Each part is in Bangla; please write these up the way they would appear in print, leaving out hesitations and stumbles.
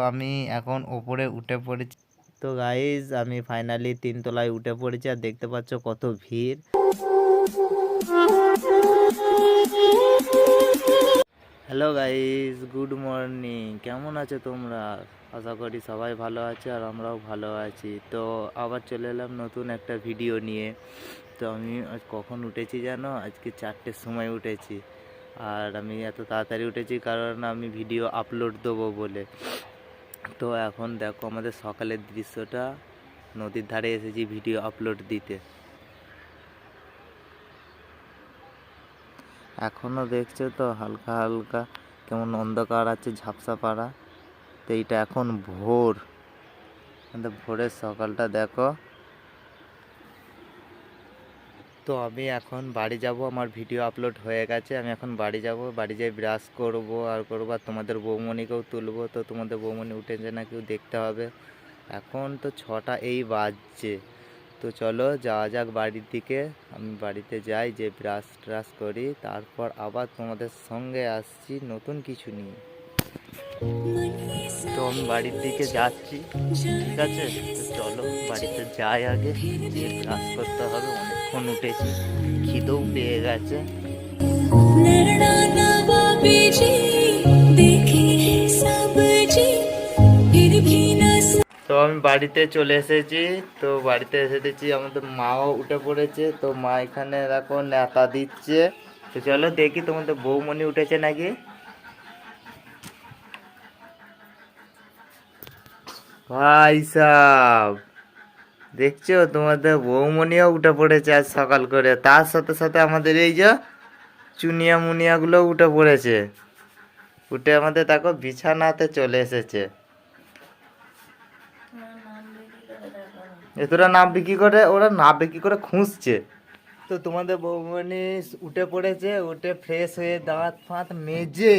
আমি এখন ওপরে উঠে পড়েছি। তো গাইজ আমি ফাইনালি 3 তলায় উঠে পড়েছি, আর দেখতে পাচ্ছ কত ভিড়। Hello guys, good morning. কেমন আছো তোমরা? আশা করি সবাই ভালো আছে, আর আমরাও ভালো আছি। তো আবার চলে এলাম নতুন একটা ভিডিও নিয়ে। তো আমি আজ কখন উঠেছি জানো? আজকে 4টের সময় উঠেছি। আর আমি এত তাড়াতাড়ি উঠেছি কারণ আমি ভিডিও আপলোড দেবো বলে। তো এখন দেখো আমাদের সকালের দৃশ্যটা, নদীর ধারে এসেছি ভিডিও আপলোড দিতে। এখনও দেখছো তো হালকা হালকা কেমন অন্ধকার আছে, ঝাপসা পাড়া। তো এইটা এখন ভোর, ভোরের সকালটা দেখো। তো আমি এখন বাড়ি যাব, আমার ভিডিও আপলোড হয়ে গেছে। আমি এখন বাড়ি যাব, বাড়ি যেয়ে ব্রাশ করবো আর তোমাদের বৌমণিকেও তুলবো। তো তোমাদের বৌমণি উঠেছে না কেউ দেখতে হবে। এখন তো 6টা এই বাজছে। তো চলো যাওয়া যাক বাড়ির দিকে। আমি বাড়িতে যাই, যে ব্রাশ ট্রাশ করি, তারপর আবার তোমাদের সঙ্গে আসছি নতুন কিছু নিয়ে। তো আমি বাড়ির দিকে যাচ্ছি, ঠিক আছে? তো চলো বাড়িতে যাই, আগে গিয়ে ব্রাশ করতে হবে। অনেকক্ষণ উঠেছি, খিদেও পেয়ে গেছে। তো আমি বাড়িতে চলে এসেছি। তো বাড়িতে এসেছি, আমাদের মাও উঠে পড়েছে। তো মা এখানে দেখো নেতা দিচ্ছে। তো চলো দেখি তোমাদের বৌমণি উঠেছে নাকি। ভাই সাব, দেখছো তোমাদের বৌমণিও উঠে পড়েছে আজ সকাল করে। তার সাথে সাথে আমাদের এই যে চুনিয়া মুনিয়াগুলো উঠে পড়েছে। উঠে আমাদের দেখো বিছানাতে চলে এসেছে। তোরা নামবি কি করে? ওরা নামবে কি করে খুঁজছে। তো তোমাদের বৌমণি উঠে পড়েছে, উঠে ফ্রেশ হয়ে দাঁত ফাঁত মেজে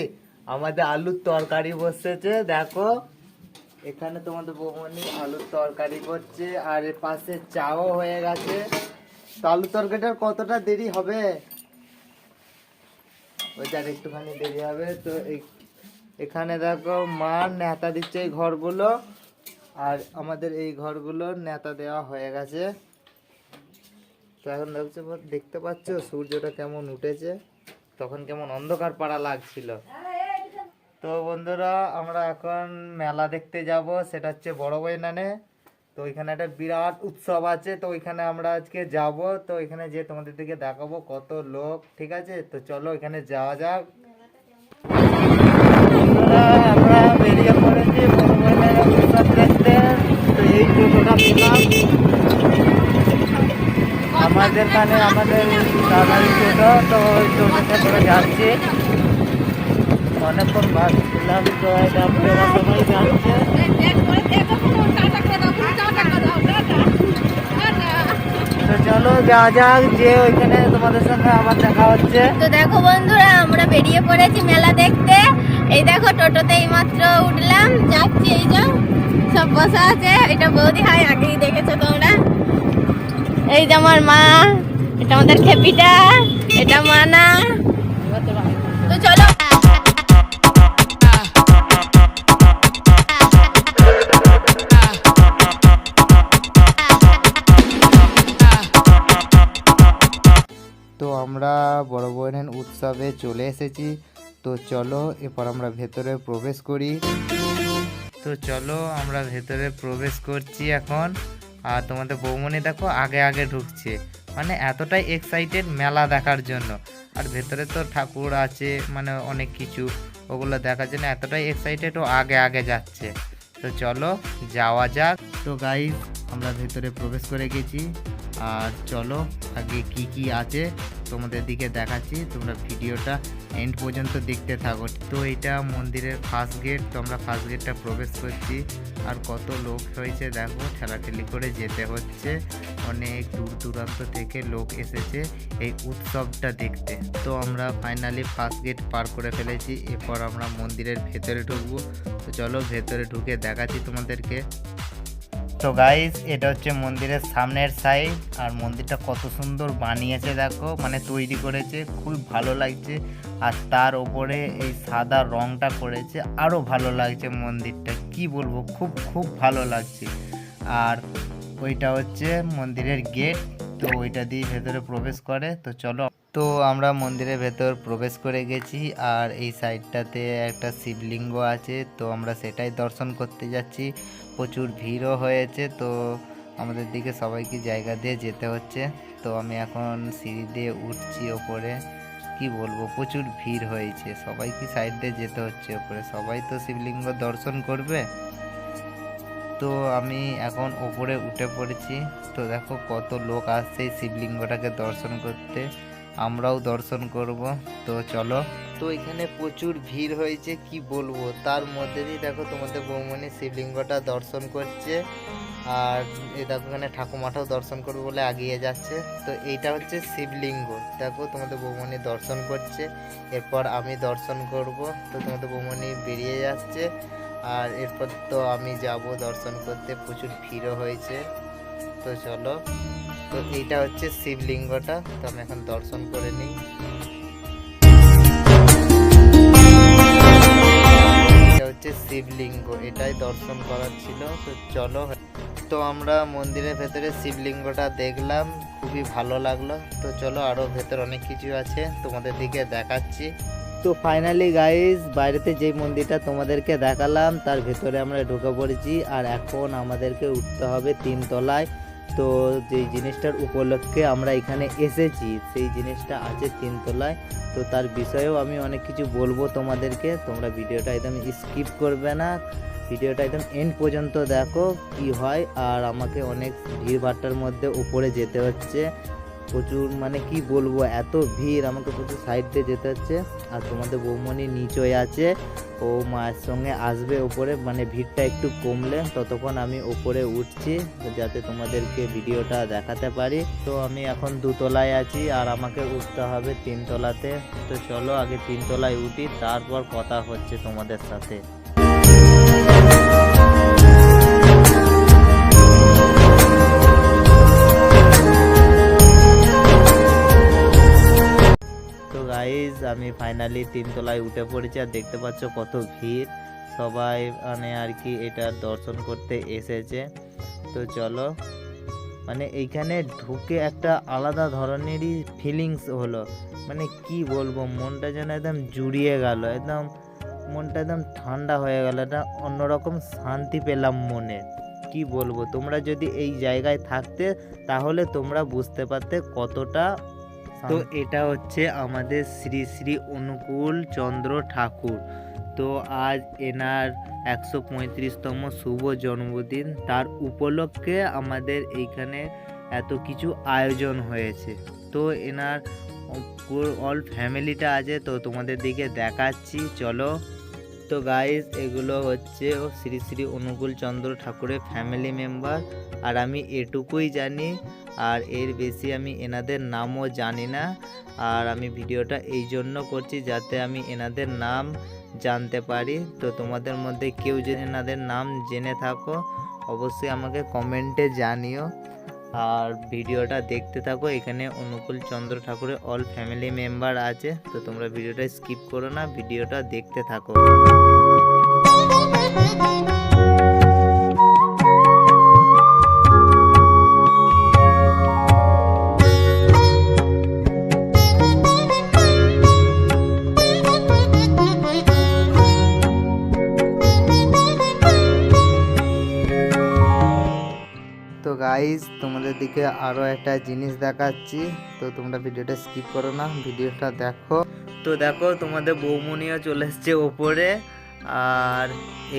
আমাদের আলুর তরকারি বসেছে। দেখো এখানে তোমাদের বৌমণি আলুর তরকারি করছে, আর এর পাশে চাও হয়ে গেছে। তো আলুর তরকারিটার কতটা দেরি হবে? ওইটার একটুখানি দেরি হবে। তো এখানে দেখো মা নেতা দিচ্ছে এই ঘরগুলো, আর আমাদের এই ঘরগুলো নেতা দেওয়া হয়ে গেছে। তো এখন দেখতে পাচ্ছ সূর্যটা কেমন উঠেছে, তখন কেমন অন্ধকার পাড়া লাগছিল। তো বন্ধুরা আমরা এখন মেলা দেখতে যাব, সেটা হচ্ছে বড় বৈনানে। তো ওইখানে একটা বিরাট উৎসব আছে, তো ওইখানে আমরা আজকে যাব। তো ওইখানে যে তোমাদের দিকে দেখাবো কত লোক, ঠিক আছে? তো চলো ওইখানে যাওয়া যাক। আমরা বেরিয়ে পড়েছি বড় বৈনানে উৎসব দেখতে। তো এই টোটোটা পেলাম আমাদের এখানে, আমাদের দাদারি টোটো। তো ওই টোটোতে করে যাচ্ছি। অনেকক্ষণ ভাবছিলাম, তো সবাই যাচ্ছে। তো চলো যাওয়া যাক, যে ওইখানে তোমাদের সঙ্গে আবার দেখা হচ্ছে। তো দেখো বন্ধুরা আমরা বেরিয়ে পড়েছি মেলা দেখতে। এই দেখো টোটোতে এই মাত্র উঠলাম, যাচ্ছি। এই যে সব বসা আছে, এটা বৌদি হয়, আগেই দেখেছো তোমরা। এই যে আমার মা, এটা আমাদের খেপিটা, এটা মানা। তো চলো। তো আমরা বড় বোনের উৎসবে চলে এসেছি। তো চলো এরপর আমরা ভেতরে প্রবেশ করি। তো চলো আমরা ভেতরে প্রবেশ করছি এখন। আর তোমাদের বৌমনি দেখো আগে আগে ঢুকছে, মানে এতটাই এক্সাইটেড মেলা দেখার জন্য। আর ভেতরে তো ঠাকুর আছে, মানে অনেক কিছু, ওগুলো দেখার জন্য এতটাই এক্সাইটেড, ও আগে আগে যাচ্ছে। তো চলো যাওয়া যাক। তো গাইস আমরা ভেতরে প্রবেশ করে গেছি, আর চলো আগে কি কি আছে তোমাদের দিকে দেখাচ্ছি। তোমরা ভিডিওটা এন্ড পর্যন্ত দেখতে থাকো। তো এটা মন্দিরের ফার্স্ট গেট। তো আমরা ফার্স্ট গেটটা প্রবেশ করছি, আর কত লোক হয়েছে দেখো, ঠেলাঠেলি করে যেতে হচ্ছে। অনেক দূর দূরান্ত থেকে লোক এসেছে এই উৎসবটা দেখতে। তো আমরা ফাইনালি ফার্স্ট গেট পার করে ফেলেছি, এরপর আমরা মন্দিরের ভেতরে ঢুকবো। তো চলো ভেতরে ঢুকে দেখাচ্ছি তোমাদেরকে। তো গাইস এটা হচ্ছে মন্দিরের সামনের সাইড, আর মন্দিরটা কত সুন্দর বানিয়েছে দেখো, মানে তৈরি করেছে, খুব ভালো লাগছে। আর তার উপরে এই সাদা রংটা করেছে, আরো ভালো লাগছে মন্দিরটা। কি বলবো, খুব খুব ভালো লাগছে। আর ওইটা হচ্ছে মন্দিরের গেট, তো ওইটা দিয়ে ভেতরে প্রবেশ করে। তো চলো, তো আমরা মন্দিরের ভেতর প্রবেশ করে গেছি। আর এই সাইডটাতে একটা শিবলিঙ্গ আছে, তো আমরা সেটাই দর্শন করতে যাচ্ছি। প্রচুর ভিড়ও হয়েছে, তো আমাদের দিকে সবাইকে জায়গা দিয়ে যেতে হচ্ছে। তো আমি এখন সিঁড়ি দিয়ে উঠছি ওপরে। কি বলবো, প্রচুর ভিড় হয়েছে, সবাইকে সাইড দিয়ে যেতে হচ্ছে ওপরে, সবাই তো শিবলিঙ্গ দর্শন করবে। তো আমি এখন ওপরে উঠে পড়েছি। তো দেখো কত লোক আসছে এই শিবলিঙ্গটাকে দর্শন করতে, আমরাও দর্শন করব। তো চলো, তো এখানে প্রচুর ভিড় হয়েছে, কি বলবো। তার মধ্যে দিয়ে দেখো তোমাদের বৌমনি শিবলিঙ্গটা দর্শন করছে। আর এই দেখো এখানে ঠাকুমাটাও দর্শন করবে বলে এগিয়ে যাচ্ছে। তো এইটা হচ্ছে শিবলিঙ্গ, দেখো তোমাদের বৌমনি দর্শন করছে, এরপর আমি দর্শন করব। তো তোমাদের বৌমনি বেরিয়ে যাচ্ছে, আর এরপর তো আমি যাব দর্শন করতে, প্রচুর ভিড়ও হয়েছে। তো চলো, তো এইটা হচ্ছে শিবলিঙ্গটা, তো আমি এখন দর্শন করে নিই। এটা হচ্ছে শিবলিঙ্গ, এটাই দর্শন করার ছিল। তো চলো, তো আমরা মন্দিরের ভেতরে শিবলিঙ্গটা দেখলাম, খুবই ভালো লাগলো। তো চলো, আরো ভেতর অনেক কিছু আছে, তোমাদের দিকে দেখাচ্ছি। তো ফাইনালি গাইস, বাইরেতে যেই মন্দিরটা তোমাদেরকে দেখালাম তার ভেতরে আমরা ঢুকে পড়েছি। আর এখন আমাদেরকে উঠতে হবে 3 তলায়। তো যেই জিনিসটার উপলক্ষে আমরা এখানে এসেছি সেই জিনিসটা আছে 3 তলায়। তো তার বিষয়েও আমি অনেক কিছু বলবো তোমাদেরকে, তোমরা ভিডিওটা একদম স্কিপ করবে না, ভিডিওটা একদম এন্ড পর্যন্ত দেখো কি হয়। আর আমাকে অনেক ভিড়ভাট্টার মধ্যে উপরে যেতে হচ্ছে, প্রচুর মানে কি বলবো, এত ভিড়, আমাকে প্রচুর সাইড দিয়ে যেতে হচ্ছে। আর তোমাদের বৌমনি নিচে আছে, ও মায়ের সঙ্গে আসবে ওপরে, মানে ভিড়টা একটু কমলে ততক্ষণ আমি ওপরে উঠছি যাতে তোমাদেরকে ভিডিওটা দেখাতে পারি। তো আমি এখন 2 তলায় আছি আর আমাকে উঠতে হবে 3 তলাতে। তো চলো আগে 3 তলায় উঠি, তারপর কথা হচ্ছে তোমাদের সাথে। তো গাইজ, আমি ফাইনালি 3 তলায় উঠে পড়েছি, আর দেখতে পাচ্ছ কত ভিড়, সবাই মানে আর কি এটা দর্শন করতে এসেছে। তো চলো, মানে এইখানে ঢুকে একটা আলাদা ধরনেরই ফিলিংস হলো, মানে কি বলবো, মনটা যেন একদম জুড়িয়ে গেল, একদম মনটা একদম ঠান্ডা হয়ে গেল, একটা অন্যরকম শান্তি পেলাম মনে। কি বলবো, তোমরা যদি এই জায়গায় থাকতে তাহলে তোমরা বুঝতে পারতে কতটা। তো এটা হচ্ছে আমাদের শ্রী শ্রী অনুকূল চন্দ্র ঠাকুর। তো আজ এনার 135তম শুভ জন্মদিন, তার উপলক্ষে আমাদের এইখানে এত কিছু আয়োজন হয়েছে। তো এনার অল ফ্যামিলিটা আছে, তো তোমাদের দিকে দেখাচ্ছি, চলো। তো গাইস, এগুলো হচ্ছে শ্রী শ্রী অনুকূল চন্দ্র ঠাকুরের ফ্যামিলি মেম্বার, আর আমি এটুকুই জানি, আর এর বেশি আমি এনাদের নামও জানি না। আর আমি ভিডিওটা এই জন্য করছি যাতে আমি এনাদের নাম জানতে পারি। তো তোমাদের মধ্যে কেউ যদি এনাদের নাম জেনে থাকো অবশ্যই আমাকে কমেন্টে জানিও। আর ভিডিওটা দেখতে থাকো, এখানে অনুকূল চন্দ্র ঠাকুরের অল ফ্যামিলি মেম্বার আছে। তো তোমরা ভিডিওটা স্কিপ করো না, ভিডিওটা দেখতে থাকো। তো গাইজ, তোমাদের দিকে আরও একটা জিনিস দেখাচ্ছি, তো তোমরা ভিডিওটা স্কিপ করো না, ভিডিওটা দেখো। তো দেখো, তোমাদের বৌমনিও চলে এসছে ওপরে, আর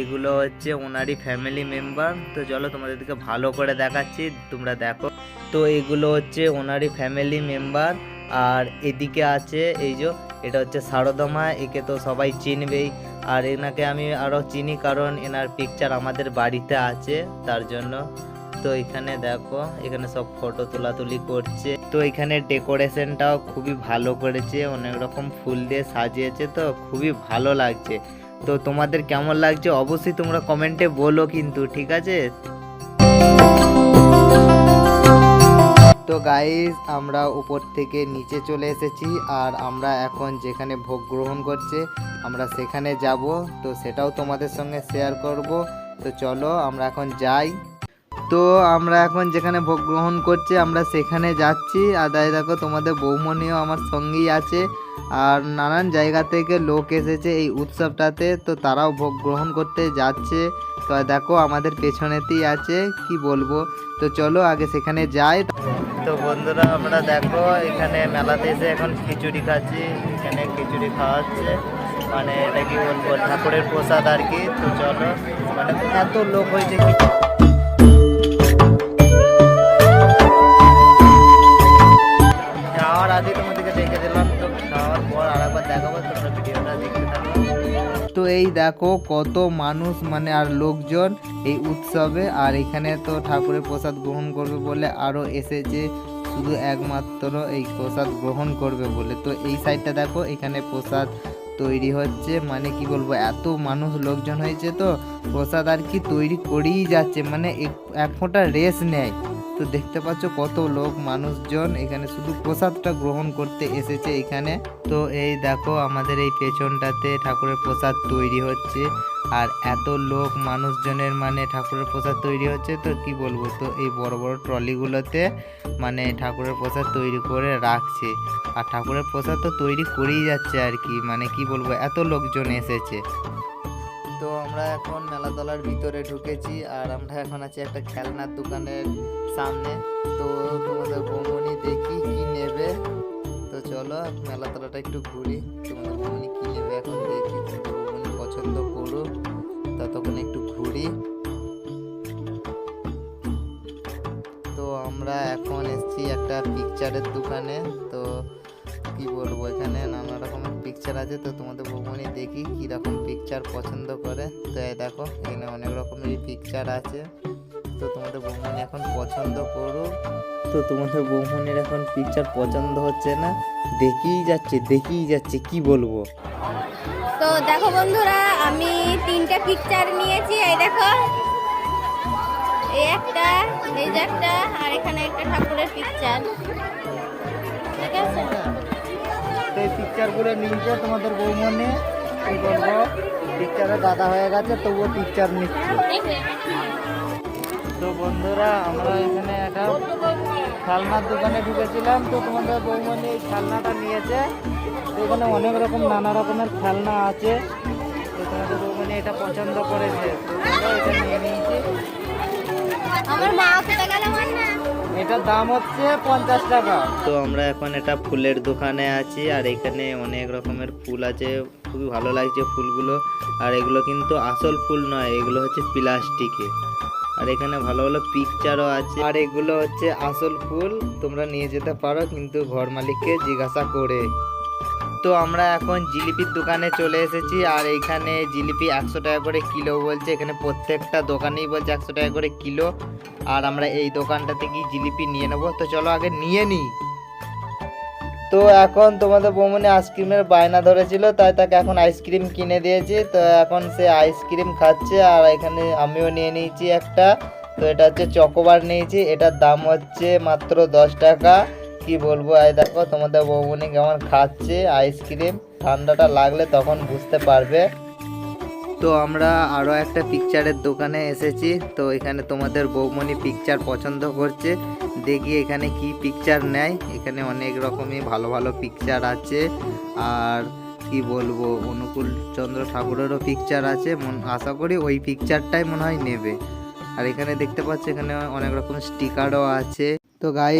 এগুলো হচ্ছে ওনারই ফ্যামিলি মেম্বার। তো চলো তোমাদের দিকে ভালো করে দেখাচ্ছি, তোমরা দেখো। তো এগুলো হচ্ছে ওনারই ফ্যামিলি মেম্বার। আর এদিকে আছে এই যে, এটা হচ্ছে সারদমা, একে তো সবাই চিনবেই। আর এনাকে আমি আরও চিনি কারণ এনার পিকচার আমাদের বাড়িতে আছে, তার জন্য। তো এখানে দেখো, এখানে সব ফটো তোলাতুলি করছে। তো এখানে ডেকোরেশনটাও খুবই ভালো করেছে, অনেক রকম ফুল দিয়ে সাজিয়েছে, তো খুবই ভালো লাগছে। তো তোমাদের কেমন লাগছে অবশ্যই তোমরা কমেন্টে বলো কিন্তু, ঠিক আছে। তো গাইস, আমরা উপর থেকে নিচে চলে এসেছি, আর আমরা এখন যেখানে ভোগ গ্রহণ করছে আমরা সেখানে যাব। তো সেটাও তোমাদের সঙ্গে শেয়ার করব। তো চলো আমরা এখন যাই। তো আমরা এখন যেখানে ভোগ গ্রহণ করছি আমরা সেখানে যাচ্ছি। আর তাই দেখো তোমাদের বৌমনিও আমার সঙ্গেই আছে, আর নানান জায়গা থেকে লোক এসেছে এই উৎসবটাতে, তো তারাও ভোগ গ্রহণ করতে যাচ্ছে। তো দেখো আমাদের পেছনেতেই আছে, কি বলবো। তো চলো আগে সেখানে যাই। তো বন্ধুরা আমরা দেখো এখানে মেলাতে এসে এখন খিচুড়ি খাচ্ছি। এখানে খিচুড়ি খাওয়া হচ্ছে, মানে এটা কি বলবো ঠাকুরের প্রসাদ আর কি। তো চলো, মানে এত লোক হয়েছে কি খাওয়ার আগে তোমাদেরকে দেখে দিলাম, তো খাওয়ার পর আরেকবার দেখাবো, তোমরা ভিডিওটা দেখতে থাকো। তো এই দেখো কত মানুষ মানে আর লোকজন এই উৎসবে, আর এখানে তো ঠাকুরের প্রসাদ গ্রহণ করবে বলে আরও এসেছে শুধু একমাত্র এই প্রসাদ গ্রহণ করবে বলে। তো এই সাইডটা দেখো এখানে প্রসাদ তৈরি হচ্ছে, মানে কি বলবো এত মানুষ লোকজন হয়েছে, তো প্রসাদ আর কি তৈরি করেই যাচ্ছে, মানে এক ফোঁটা রেস নেয়। তো দেখতে পাচ্ছ কত লোক মানুষজন এখানে শুধু প্রসাদটা গ্রহণ করতে এসেছে এখানে। তো এই দেখো আমাদের এই পেছনটাতে ঠাকুরের প্রসাদ তৈরি হচ্ছে, আর এত লোক মানুষজনের মানে ঠাকুরের প্রসাদ তৈরি হচ্ছে, তো কি বলবো। তো এই বড় বড় ট্রলিগুলোতে মানে ঠাকুরের প্রসাদ তৈরি করে রাখছে, আর ঠাকুরের প্রসাদ তো তৈরি করেই যাচ্ছে আর কি, মানে কি বলবো এত লোকজন এসেছে। তো আমরা এখন মেলাতলার ভিতরে ঢুকেছি, আর আমরা এখন আছি একটা খেলনার দোকানের সামনে। তো তোমাদের বৌমনি দেখি কি নেবে। তো চলো মেলাতলাটা একটু ঘুরি, তোমাদের বৌমনি কি নেবে এখন দেখি। তোমাদের বৌমনি পছন্দ করুক, ততক্ষণ একটু ঘুরি। তো আমরা এখন এসেছি একটা পিকচারের দোকানে। তো কি বলবো এখানে নানা রকমের পিকচার আছে, তো তোমাদের বৌমনি দেখি কি রকম পিকচার পছন্দ করে। তো এই দেখো এখানে অনেক রকমের পিকচার আছে, তো তোমাদের বৌমনি এখন পছন্দ করুক। তো তোমাদের বৌমনির এখন পিকচার পছন্দ হচ্ছে না, দেখেই যাচ্ছে কি বলবো। তো দেখো বন্ধুরা আমি 3টে পিকচার নিয়েছি। এই দেখো এই একটা, এই যে একটা, আর এখানে একটা ঠাকুরের পিকচার, ঠিক আছে। তো এই পিকচারগুলো নিয়েছে তোমাদের বৌমনি, কি বলবো পিকচারে দাদা হয়ে গেছে তবুও পিকচার নিচ্ছে। তো বন্ধুরা আমরা এখানে একটা খেলনার দোকানে ঢুকেছিলাম, তো তোমাদের বৌমনি এই খেলনাটা নিয়েছে। তো এখানে অনেক রকম নানা রকমের খেলনা আছে, তো তোমাদের বৌমনি এটা পছন্দ করেছে, তো চলো এটা নিয়ে নিয়েছি। আমার মা কোথা গেল না, এটার দাম হচ্ছে 50 টাকা। তো আমরা এখন এটা ফুলের দোকানে আছি, আর এখানে অনেক রকমের ফুল আছে, খুবই ভালো লাগছে ফুলগুলো। আর এগুলো কিন্তু আসল ফুল নয়, এগুলো হচ্ছে প্লাস্টিকে। আর এখানে ভালো ভালো পিকচারও আছে, আর এগুলো হচ্ছে আসল ফুল, তোমরা নিয়ে যেতে পারো কিন্তু ঘর মালিককে জিজ্ঞাসা করে। তো আমরা এখন জিলিপির দোকানে চলে এসেছি, আর এইখানে জিলিপি 100 টাকা করে কিলো বলছে, এখানে প্রত্যেকটা দোকানেই বলছে 100 টাকা করে কিলো। আর আমরা এই দোকানটা থেকে জিলিপি নিয়ে নেবো, তো চলো আগে নিয়ে নিই। তো এখন তোমাদের বৌমনি আইসক্রিমের বায়না ধরেছিল, তাই তাকে এখন আইসক্রিম কিনে দিয়েছি। তো এখন সে আইসক্রিম খাচ্ছে, আর এখানে আমিও নিয়ে নিয়েছি একটা। তো এটা হচ্ছে চকোবার নিয়েছি, এটার দাম হচ্ছে মাত্র 10 টাকা। কি বলবো এই দেখো তোমাদের বৌমনি কেমন খাচ্ছে আইসক্রিম, ঠান্ডাটা লাগলে তখন বুঝতে পারবে। তো আমরা আরও একটা পিকচারের দোকানে এসেছি, তো এখানে তোমাদের বৌমনি পিকচার পছন্দ করছে, দেখি এখানে কি পিকচার নেয়। এখানে অনেক রকমই ভালো ভালো পিকচার আছে, আর কি বলবো অনুকূল চন্দ্র ঠাকুরেরও পিকচার আছে, আশা করি ওই পিকচারটাই মনে হয় নেবে। আর এখানে দেখতে পাচ্ছি এখানে অনেক রকম স্টিকারও আছে। তো গাই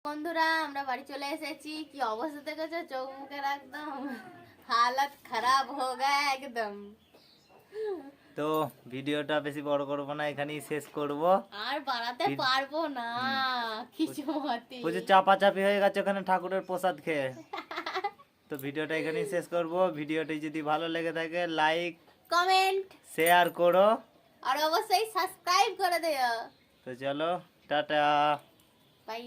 বন্ধুরা আমরা বাড়ি চলে এসেছি। কি অবস্থা দেখেছো, চোখ মুখের একদম হালত খারাপ হয়ে গেছে একদম। তো ভিডিওটা বেশি বড় করবো না, এখানেই শেষ করব। আর বাড়াতে পারবো না কিছু মতে। প্রচুর চাপাচাপি হয়ে গেছে ওখানে ঠাকুরের প্রসাদ খেয়ে। তো ভিডিওটা এখানেই শেষ করব। ভিডিওটি যদি ভালো লেগে থাকে লাইক কমেন্ট শেয়ার করো, আর অবশ্যই সাবস্ক্রাইব করে দিও। তো চলো টাটা। বাই।